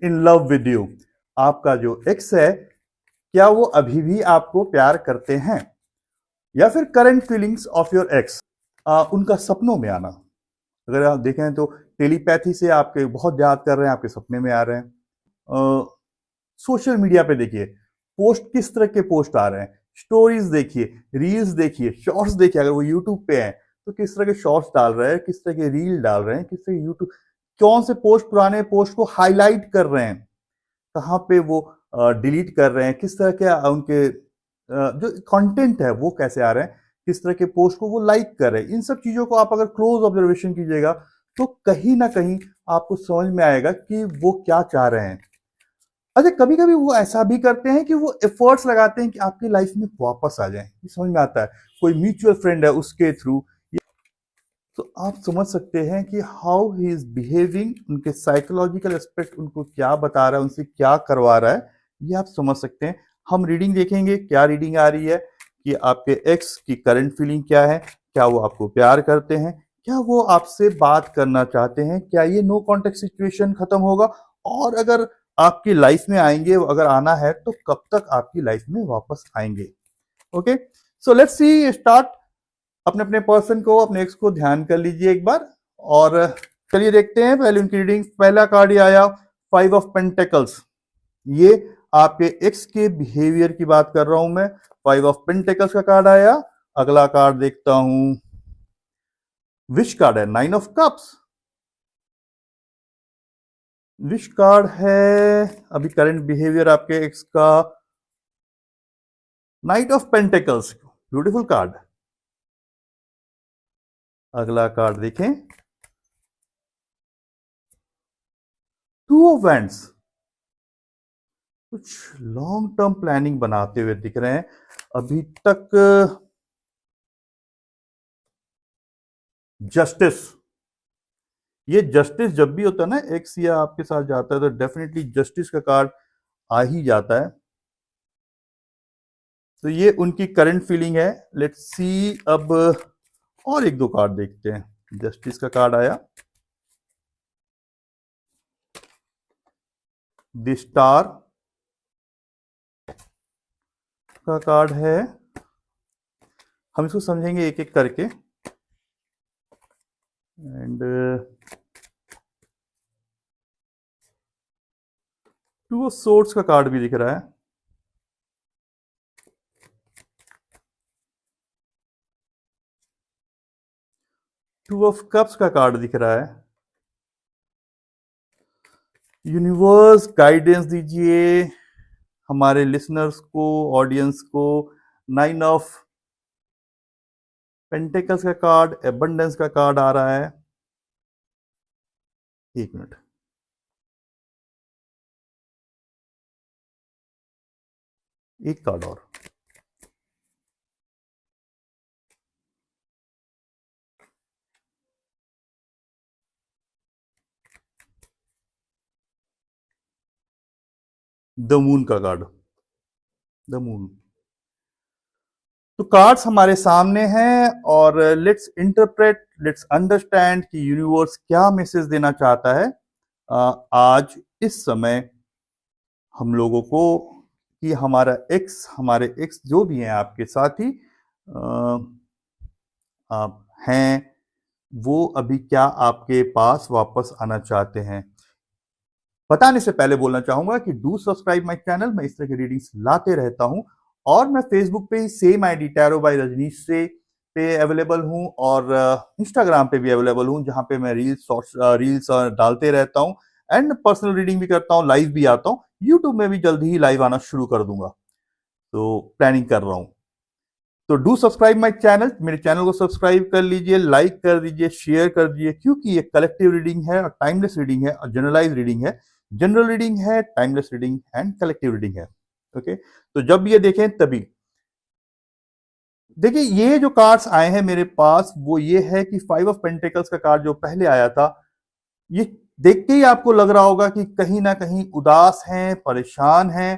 In love with you? आपका जो x है, क्या वो अभी भी आपको प्यार करते हैं? या फिर current feelings of your x, उनका सपनों में आना। अगर आप देखें तो टेलीपैथी से आपके बहुत याद कर रहे हैं, आपके सपने में आ रहे हैं। सोशल मीडिया पे देखिए पोस्ट, किस तरह के पोस्ट आ रहे हैं, स्टोरीज देखिए, रील्स देखिए, शॉर्ट्स देखिए। अगर वो यूट्यूब पे है तो किस तरह के शॉर्ट्स डाल रहे हैं, किस तरह के रील डाल रहे हैं, किस तरह के यूट्यूब, कौन से पोस्ट, पुराने पोस्ट को हाईलाइट कर रहे हैं, कहाँ पे वो डिलीट कर रहे हैं, किस तरह के उनके जो कंटेंट है वो कैसे आ रहे हैं, किस तरह के पोस्ट को वो लाइक कर रहे हैं। इन सब चीजों को आप अगर क्लोज ऑब्जर्वेशन कीजिएगा तो कहीं ना कहीं आपको समझ में आएगा कि वो क्या चाह रहे हैं। अच्छा, कभी कभी वो ऐसा भी करते हैं कि वो एफर्ट्स लगाते हैं कि आपकी लाइफ में वापस आ जाएं। ये समझ में आता है, कोई म्यूचुअल फ्रेंड है उसके थ्रू। तो आप समझ सकते हैं कि हाउ ही इज बिहेविंग, उनके साइकोलॉजिकल एस्पेक्ट उनको क्या बता रहा है, उनसे क्या करवा रहा है, ये आप समझ सकते हैं। हम रीडिंग देखेंगे, क्या रीडिंग आ रही है कि आपके एक्स की करंट फीलिंग क्या है, क्या वो आपको प्यार करते हैं, क्या वो आपसे बात करना चाहते हैं, क्या ये नो कॉन्टेक्ट सिचुएशन खत्म होगा, और अगर आपकी लाइफ में आएंगे, अगर आना है तो कब तक आपकी लाइफ में वापस आएंगे। Okay, so let's see, start. अपने अपने पर्सन को, अपने एक्स को ध्यान कर लीजिए एक बार, और चलिए देखते हैं पहले उनकी रीडिंग। पहला कार्ड ये आया, 5 ऑफ पेंटेकल्स। ये आपके एक्स के बिहेवियर की बात कर रहा हूं मैं। 5 ऑफ पेंटेकल्स का कार्ड आया। अगला कार्ड देखता हूं, विश कार्ड है, 9 ऑफ कप्स। विश कार्ड है अभी करंट बिहेवियर आपके एक्स का, night of pentacles, beautiful card. अगला कार्ड देखें, 2 ऑफ वैंड्स। कुछ लॉन्ग टर्म प्लानिंग बनाते हुए दिख रहे हैं अभी तक। जस्टिस, ये जस्टिस जब भी होता है ना, एक्स या आपके साथ जाता है तो डेफिनेटली जस्टिस का कार्ड आ ही जाता है। तो ये उनकी करंट फीलिंग है। लेट्स सी, अब और एक दो कार्ड देखते हैं। जस्टिस का कार्ड आया, द स्टार का कार्ड है। हम इसको समझेंगे एक एक करके। एंड 2 ऑफ सोर्ड्स का कार्ड भी दिख रहा है। टू ऑफ कप्स का कार्ड दिख रहा है। यूनिवर्स गाइडेंस दीजिए हमारे लिसनर्स को, ऑडियंस को। 9 ऑफ पेंटेकल्स का कार्ड, एबंडेंस का कार्ड आ रहा है। एक मिनट, एक कार्ड और। द मून का कार्ड, द मून। तो कार्ड्स हमारे सामने हैं और लेट्स इंटरप्रेट, लेट्स अंडरस्टैंड कि यूनिवर्स क्या मैसेज देना चाहता है आज इस समय हम लोगों को, कि हमारे एक्स जो भी हैं आपके साथी आप हैं, वो अभी क्या आपके पास वापस आना चाहते हैं। बताने से पहले बोलना चाहूंगा कि डू सब्सक्राइब माय चैनल। मैं इस तरह की रीडिंग्स लाते रहता हूं, और मैं फेसबुक पे ही same ID tarot by Rajneesh से पे अवेलेबल हूं, और इंस्टाग्राम पे भी अवेलेबल हूं, जहां पे मैं रील्स डालते रहता हूं, एंड पर्सनल रीडिंग भी करता हूं, लाइव भी आता हूं। यूट्यूब में भी जल्दी ही लाइव आना शुरू कर दूंगा, तो प्लानिंग कर रहा हूं। तो डू सब्सक्राइब माय चैनल, मेरे चैनल को सब्सक्राइब कर लीजिए, लाइक कर दीजिए, शेयर कर दीजिए, क्योंकि ये कलेक्टिव रीडिंग है और टाइमलेस रीडिंग है और जनरलाइज रीडिंग है। जनरल रीडिंग है, timeless reading and collective reading है। ओके, तो जब ये देखें तभी देखिए। ये जो कार्ड्स आए हैं मेरे पास वो ये है कि 5 ऑफ पेंटिकल्स का कार्ड जो पहले आया था, ये देख के ही आपको लग रहा होगा कि कहीं ना कहीं उदास हैं, परेशान हैं,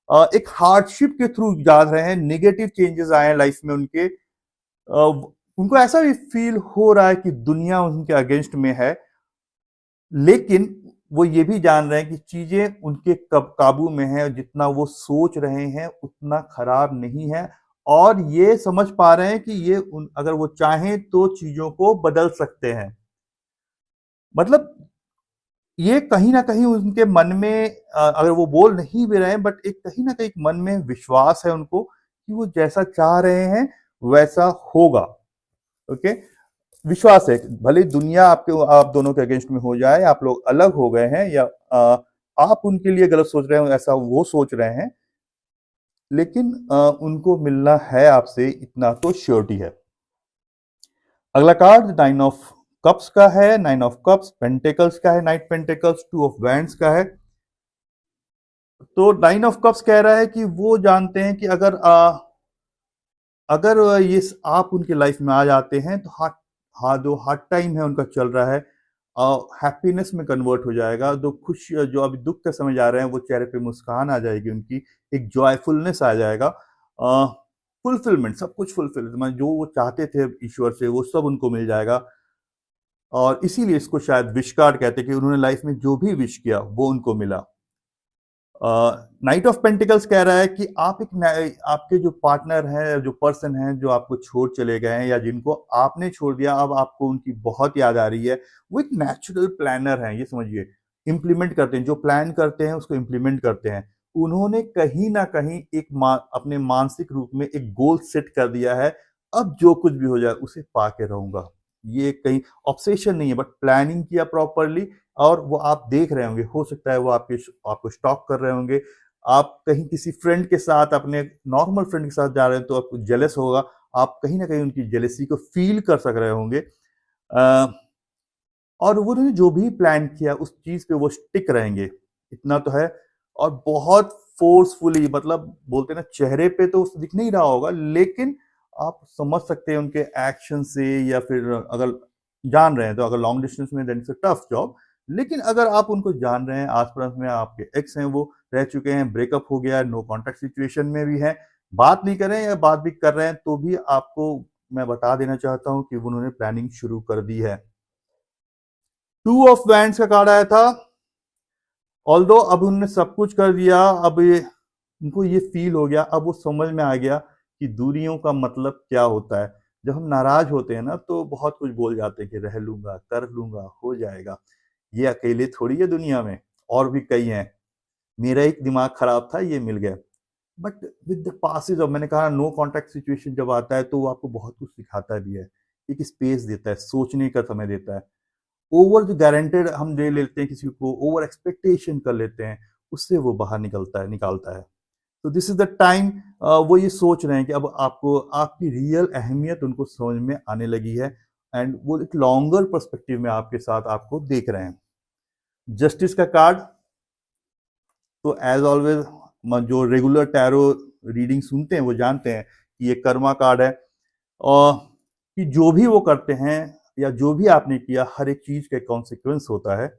एक हार्डशिप के थ्रू जा रहे हैं, नेगेटिव चेंजेस आए हैं लाइफ में उनके। उनको ऐसा भी फील हो रहा है कि दुनिया उनके अगेंस्ट में है, लेकिन वो ये भी जान रहे हैं कि चीजें उनके काबू में है, जितना वो सोच रहे हैं उतना खराब नहीं है, और ये समझ पा रहे हैं कि अगर वो चाहें तो चीजों को बदल सकते हैं। मतलब ये कहीं ना कहीं उनके मन में, अगर वो बोल नहीं भी रहे हैं, बट एक कहीं ना कहीं मन में विश्वास है उनको कि वो जैसा चाह रहे हैं वैसा होगा। ओके, विश्वास है, भले दुनिया आप दोनों के अगेंस्ट में हो जाए, आप लोग अलग हो गए हैं, या आप उनके लिए गलत सोच रहे हो ऐसा वो सोच रहे हैं, लेकिन उनको मिलना है आपसे, इतना तो श्योरिटी है। अगला कार्ड 9 ऑफ कप्स का है। 9 ऑफ कप्स पेंटिकल्स का है, नाइट पेंटिकल्स 2 ऑफ वैंड्स का है। तो 9 ऑफ कप्स कह रहा है कि वो जानते हैं कि अगर ये आप उनके लाइफ में आ जाते हैं तो जो हार्ड टाइम है उनका चल रहा है, हैप्पीनेस में कन्वर्ट हो जाएगा। जो अभी दुख का समय जा रहे हैं वो चेहरे पे मुस्कान आ जाएगी उनकी, एक जॉयफुलनेस आ जाएगा, फुलफिलमेंट, सब कुछ फुलफिल, जो वो चाहते थे ईश्वर से वो सब उनको मिल जाएगा। और इसीलिए इसको शायद विश कार्ड कहते हैं कि उन्होंने लाइफ में जो भी विश किया वो उनको मिला। नाइट ऑफ पेंटिकल्स कह रहा है कि आपके जो पार्टनर हैं, जो पर्सन हैं जो आपको छोड़ चले गए हैं या जिनको आपने छोड़ दिया, अब आपको उनकी बहुत याद आ रही है। वो एक नेचुरल प्लानर हैं, ये समझिए, इम्प्लीमेंट करते हैं, जो प्लान करते हैं उसको इम्प्लीमेंट करते हैं। उन्होंने कहीं ना कहीं अपने मानसिक रूप में एक गोल सेट कर दिया है, अब जो कुछ भी हो जाए उसे पा के रहूंगा। ये कहीं ऑब्सेशन नहीं है, बट प्लानिंग किया प्रॉपरली, और वो आप देख रहे होंगे, हो सकता है वो आपको स्टॉक कर रहे होंगे। आप कहीं किसी फ्रेंड के साथ, अपने नॉर्मल फ्रेंड के साथ जा रहे हैं तो आपको जेलस होगा, आप कहीं ना कहीं उनकी जेलसी को फील कर सक रहे होंगे। और वो उन्होंने जो भी प्लान किया उस चीज पे वो स्टिक रहेंगे, इतना तो है। और बहुत फोर्सफुली, मतलब बोलते हैं ना, चेहरे पे तो दिख नहीं रहा होगा, लेकिन आप समझ सकते हैं उनके एक्शन से, या फिर अगर जान रहे हैं तो, अगर लॉन्ग डिस्टेंस में then it's a tough job. लेकिन अगर आप उनको जान रहे हैं, आसपास में आपके एक्स हैं, वो रह चुके हैं, ब्रेकअप हो गया है, नो कॉन्टेक्ट सिचुएशन में भी है, बात नहीं कर रहे हैं या बात भी कर रहे हैं, तो भी आपको मैं बता देना चाहता हूं कि उन्होंने प्लानिंग शुरू कर दी है। 2 ऑफ वैंड्स का कार्ड आया था। ऑल्दो अब उन्होंने सब कुछ कर दिया, अब उनको ये फील हो गया, अब वो समझ में आ गया कि दूरियों का मतलब क्या होता है। जब हम नाराज होते हैं ना तो बहुत कुछ बोल जाते हैं कि रह लूंगा, कर लूंगा, हो जाएगा, ये अकेले थोड़ी है दुनिया में, और भी कई हैं, मेरा एक दिमाग खराब था, ये मिल गया। But with the passage of, मैंने कहा, नो कॉन्टेक्ट सिचुएशन जब आता है तो वो आपको बहुत कुछ सिखाता भी है, एक स्पेस देता है, सोचने का समय देता है। ओवर जो गारंटेड हम दे लेते हैं किसी को, ओवर एक्सपेक्टेशन कर लेते हैं, उससे वो बाहर निकालता है। तो दिस इज द टाइम, वो ये सोच रहे हैं कि अब आपको आपकी रियल अहमियत उनको समझ में आने लगी है, एंड वो एक लॉन्गर पर्सपेक्टिव में आपके साथ आपको देख रहे हैं। जस्टिस का कार्ड, तो एज ऑलवेज, जो रेगुलर टैरो रीडिंग सुनते हैं वो जानते हैं कि ये कर्मा कार्ड है, और कि जो भी वो करते हैं या जो भी आपने किया, हर एक चीज का कॉन्सिक्वेंस होता है।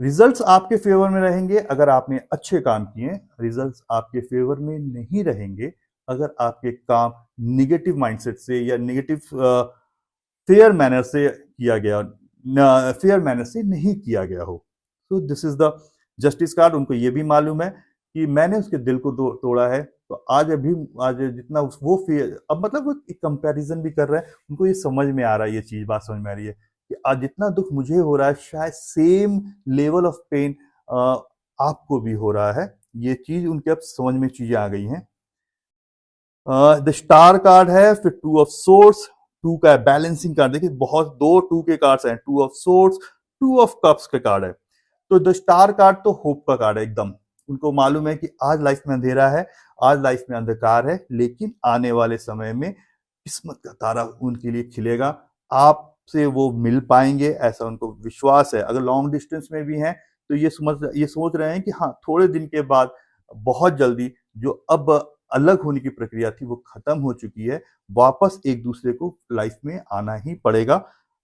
रिजल्ट्स आपके फेवर में रहेंगे अगर आपने अच्छे काम किए, रिजल्ट्स आपके फेवर में नहीं रहेंगे अगर आपके काम निगेटिव माइंडसेट से या निगेटिव फेयर मैनर से किया गया, फेयर मैनर से नहीं किया गया हो। तो this is the justice card. उनको ये भी मालूम है कि मैंने उसके दिल को तोड़ा है, तो आज जितना वो फेयर, अब मतलब वो एक कंपैरिजन भी कर रहे हैं, उनको ये समझ में आ रहा है, ये चीज बात समझ में आ रही है कि आज जितना दुख मुझे हो रहा है, शायद सेम लेवल ऑफ पेन आपको भी हो रहा है। ये चीज उनके अब समझ में चीजें आ गई हैं। द स्टार कार्ड है, फिर 2 ऑफ सोर्स, 2 का बैलेंसिंग कार्ड। देखिए बहुत 2 2 के कार्ड्स हैं, 2 ऑफ सोर्स, 2 ऑफ कप्स के कार्ड है। तो द स्टार कार्ड तो होप का कार्ड है एकदम। उनको मालूम है कि आज लाइफ में अंधेरा है, आज लाइफ में अंधकार है, लेकिन आने वाले समय में किस्मत का तारा उनके लिए खिलेगा, आपसे वो मिल पाएंगे, ऐसा उनको विश्वास है। अगर लॉन्ग डिस्टेंस में भी हैं तो ये सोच रहे हैं कि हाँ, थोड़े दिन के बाद, बहुत जल्दी, जो अब अलग होने की प्रक्रिया थी वो खत्म हो चुकी है, वापस एक दूसरे को लाइफ में आना ही पड़ेगा।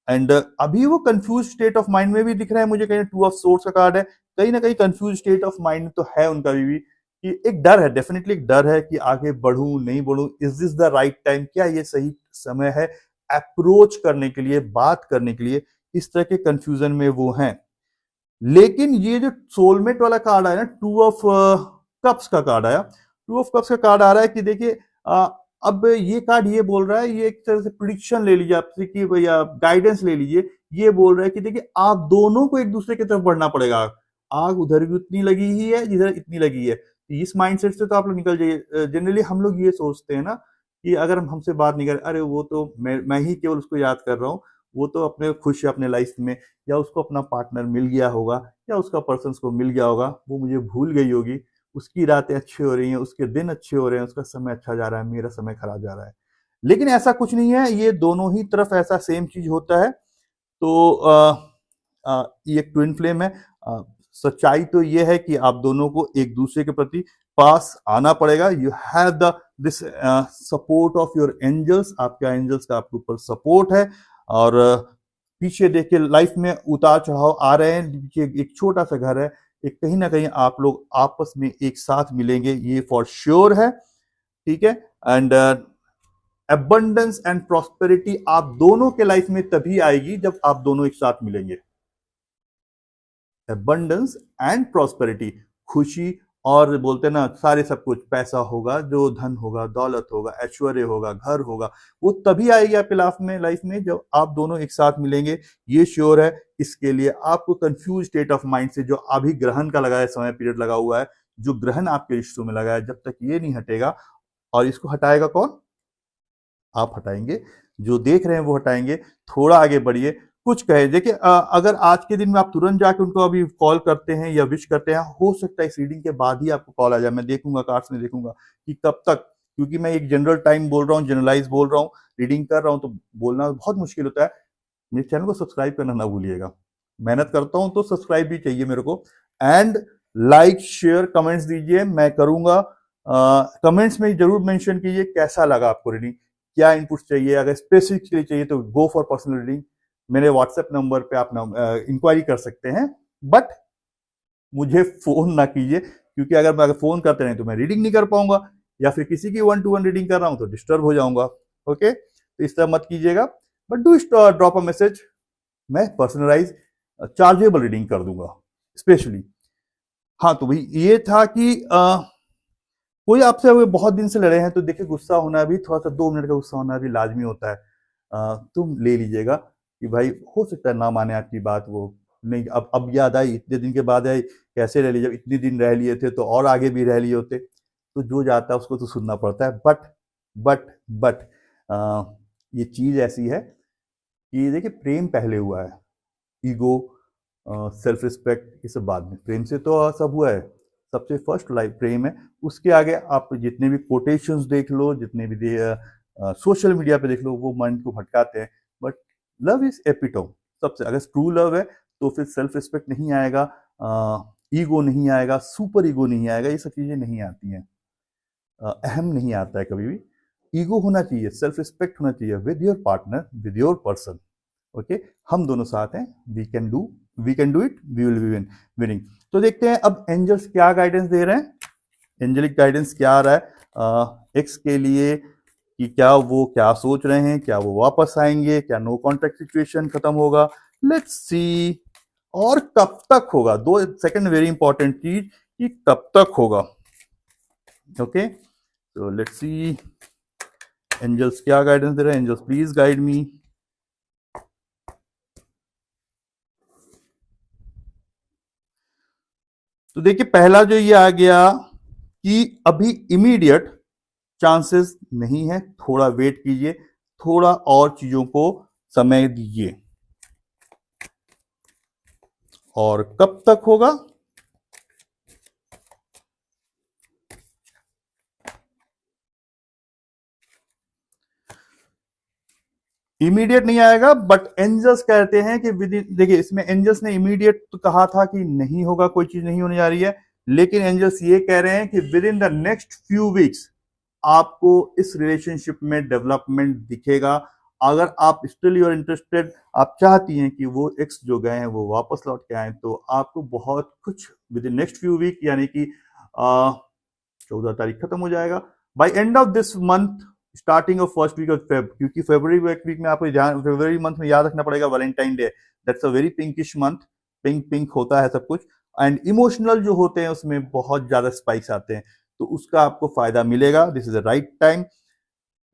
एंड अभी वो कंफ्यूज स्टेट ऑफ माइंड में भी दिख रहा है मुझे, कहीं 2 ऑफ सोर्स का कार्ड है, कहीं ना कहीं कंफ्यूज स्टेट ऑफ माइंड तो है उनका भी कि एक डर है, डेफिनेटली एक डर है कि आगे बढ़ूं नहीं बढ़ूं, is this the right time, क्या ये सही समय है अप्रोच करने के लिए, बात करने के लिए, इस तरह के कंफ्यूजन में वो हैं। लेकिन ये जो सोलमेट वाला कार्ड आया ना, टू ऑफ कप्स का कार्ड आया, टू ऑफ कप्स का कार्ड आ रहा है कि देखिए अब ये कार्ड ये बोल रहा है, ये एक तरह से प्रिडिक्शन ले लीजिए आपसे कि भैया गाइडेंस ले लीजिए, ये बोल रहा है कि देखिए आप दोनों को एक दूसरे की तरफ बढ़ना पड़ेगा। आग उधर भी उतनी लगी ही है जिधर इतनी लगी है, इस माइंडसेट से तो आप लोग निकल जाइए। जनरली हम लोग ये सोचते हैं ना कि अगर हम हमसे बात नहीं करें, अरे वो तो मैं ही केवल उसको याद कर रहा हूँ, वो तो अपने खुश है अपने लाइफ में, या उसको अपना पार्टनर मिल गया होगा, या उसका पर्सन को मिल गया होगा, वो मुझे भूल गई होगी, उसकी रातें अच्छी हो रही हैं, उसके दिन अच्छे हो रहे हैं, उसका समय अच्छा जा रहा है, मेरा समय खराब जा रहा है। लेकिन ऐसा कुछ नहीं है, ये दोनों ही तरफ ऐसा सेम चीज होता है। तो ये एक ट्विन फ्लेम है। सच्चाई तो ये है कि आप दोनों को एक दूसरे के प्रति पास आना पड़ेगा। You have the this support of your angels, आपका एंजल्स का आपके ऊपर सपोर्ट है। और पीछे देखिए लाइफ में उतार चढ़ाव आ रहे हैं, पीछे एक छोटा सा घर है, एक कहीं ना कहीं आप लोग आपस में एक साथ मिलेंगे, ये फॉर श्योर है। ठीक है। एंड एबंडेंस एंड प्रॉस्पेरिटी आप दोनों के लाइफ में तभी आएगी जब आप दोनों एक साथ मिलेंगे। एबंडेंस एंड प्रॉस्पेरिटी, खुशी और बोलते हैं ना सारे सब कुछ, पैसा होगा, जो धन होगा, दौलत होगा, ऐश्वर्य होगा, घर होगा, वो तभी आएगी आपके लाइफ में जब आप दोनों एक साथ मिलेंगे, ये श्योर है। इसके लिए आपको कंफ्यूज स्टेट ऑफ माइंड से, जो अभी ग्रहण का लगा है, समय पीरियड लगा हुआ है, जो ग्रहण आपके रिश्तों में लगा है, जब तक ये नहीं हटेगा, और इसको हटाएगा कौन? आप हटाएंगे, जो देख रहे हैं वो हटाएंगे। थोड़ा आगे बढ़िए, कुछ कहे देखिए, अगर आज के दिन में आप तुरंत जाके उनको अभी कॉल करते हैं या विश करते हैं, हो सकता है इस रीडिंग के बाद ही आपको कॉल आ जाए। मैं देखूंगा कार्ड्स में, देखूंगा कि कब तक, क्योंकि मैं एक जनरल टाइम बोल रहा हूँ, जनरलाइज बोल रहा हूँ, रीडिंग कर रहा हूँ, तो बोलना बहुत मुश्किल होता है। मेरे चैनल को सब्सक्राइब करना ना भूलिएगा, मेहनत करता हूँ तो सब्सक्राइब भी चाहिए मेरे को। एंड लाइक शेयर कमेंट्स दीजिए, मैं करूंगा। कमेंट्स में जरूर मेंशन कीजिए कैसा लगा आपको रीडिंग, क्या इनपुट चाहिए, अगर स्पेसिफिक के लिए चाहिए तो गो फॉर पर्सनल रीडिंग। मेरे व्हाट्सएप नंबर पे आप इंक्वायरी कर सकते हैं, बट मुझे फोन ना कीजिए, क्योंकि अगर फोन करते रहे तो मैं रीडिंग नहीं कर पाऊंगा, या फिर किसी की 1-to-1 रीडिंग कर रहा हूं तो डिस्टर्ब हो जाऊंगा। ओके, तो इस तरह मत कीजिएगा, but do drop a message, मैं पर्सनलाइज चार्जेबल रीडिंग कर दूंगा स्पेशली। हाँ, तो भाई ये था कि कोई आपसे बहुत दिन से लड़े हैं तो देखिए, गुस्सा होना भी थोड़ा सा, 2 मिनट का गुस्सा होना भी लाजमी होता है। तुम ले लीजिएगा कि भाई हो सकता है ना माने आपकी बात, वो नहीं, अब याद आई, इतने दिन के बाद आई, कैसे रह ली, जब इतने दिन रह लिए थे तो और आगे भी रह लिए होते। तो जो जाता है उसको तो सुनना पड़ता है। बट ये चीज ऐसी है कि देखिए, प्रेम पहले हुआ है, ईगो, सेल्फ रिस्पेक्ट ये सब बाद में। प्रेम से तो सब हुआ है, सबसे फर्स्ट लाइफ प्रेम है। उसके आगे आप जितने भी कोटेशंस देख लो, जितने भी सोशल मीडिया पे देख लो, वो मन को भटकाते हैं। बट लव इज एपिटोम, सबसे अगर ट्रू लव है तो फिर सेल्फ रिस्पेक्ट नहीं आएगा, ईगो नहीं आएगा, सुपर ईगो नहीं आएगा, ये सब चीजें नहीं आती हैं। अहम नहीं आता है कभी भी। ईगो होना चाहिए, सेल्फ रिस्पेक्ट होना चाहिए with your partner, with your person. Okay, हम दोनों साथ हैं, we can do it, we will be winning. तो देखते हैं अब एंजल्स क्या गाइडेंस दे रहे हैं, एंजेलिक गाइडेंस क्या आ रहा है एक्स के लिए, कि क्या वो क्या सोच रहे हैं, क्या वो वापस आएंगे, क्या नो कॉन्ट्रैक्ट सिचुएशन खत्म होगा, लेट्स सी। और कब तक होगा, 2 सेकंड वेरी इंपॉर्टेंट चीज, कि कब तक होगा। ओके, तो लेट्स सी एंजल्स क्या गाइडेंस दे रहे हैं। Angels please guide me. तो देखिए, पहला जो ये आ गया कि अभी इमीडिएट चांसेस नहीं है, थोड़ा वेट कीजिए, थोड़ा और चीजों को समय दीजिए। और कब तक होगा, इमीडिएट नहीं आएगा, बट एंजल्स कहते हैं कि देखिए, इसमें एंजल्स ने इमीडिएट तो कहा था कि नहीं होगा, कोई चीज नहीं होने जा रही है, लेकिन एंजल्स ये कह रहे हैं कि with in the next few weeks आपको इस रिलेशनशिप में डेवलपमेंट दिखेगा। अगर आप स्टिल यूर इंटरेस्टेड, आप चाहती हैं कि वो एक्स जो गए हैं वो वापस लौट के आए, तो आपको बहुत कुछ within next few week, यानी कि 14 तारीख खत्म हो जाएगा, by end of this month, starting of first week of Feb, क्योंकि फरवरी वीक में आपको फरवरी मंथ में याद रखना पड़ेगा Valentine day, that's a very pinkish month. Pink pink होता है सब कुछ, एंड इमोशनल जो होते हैं उसमें बहुत ज्यादा स्पाइक्स आते हैं, तो उसका आपको फायदा मिलेगा। This is the right time.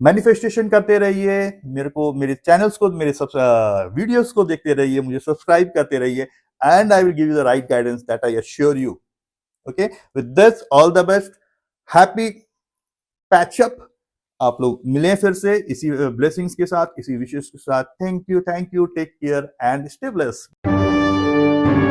Manifestation करते रहिए, मेरे को, मेरे चैनल्स को, मेरे सब वीडियोस को देखते रहिए, मुझे सब्सक्राइब करते रहिए, and I will give you the right guidance, that I assure you. Okay, with this all the best, happy patch up. आप लोग मिलें फिर से इसी ब्लेसिंग्स के साथ, इसी विशेष के साथ। Thank you, take care and stay blessed.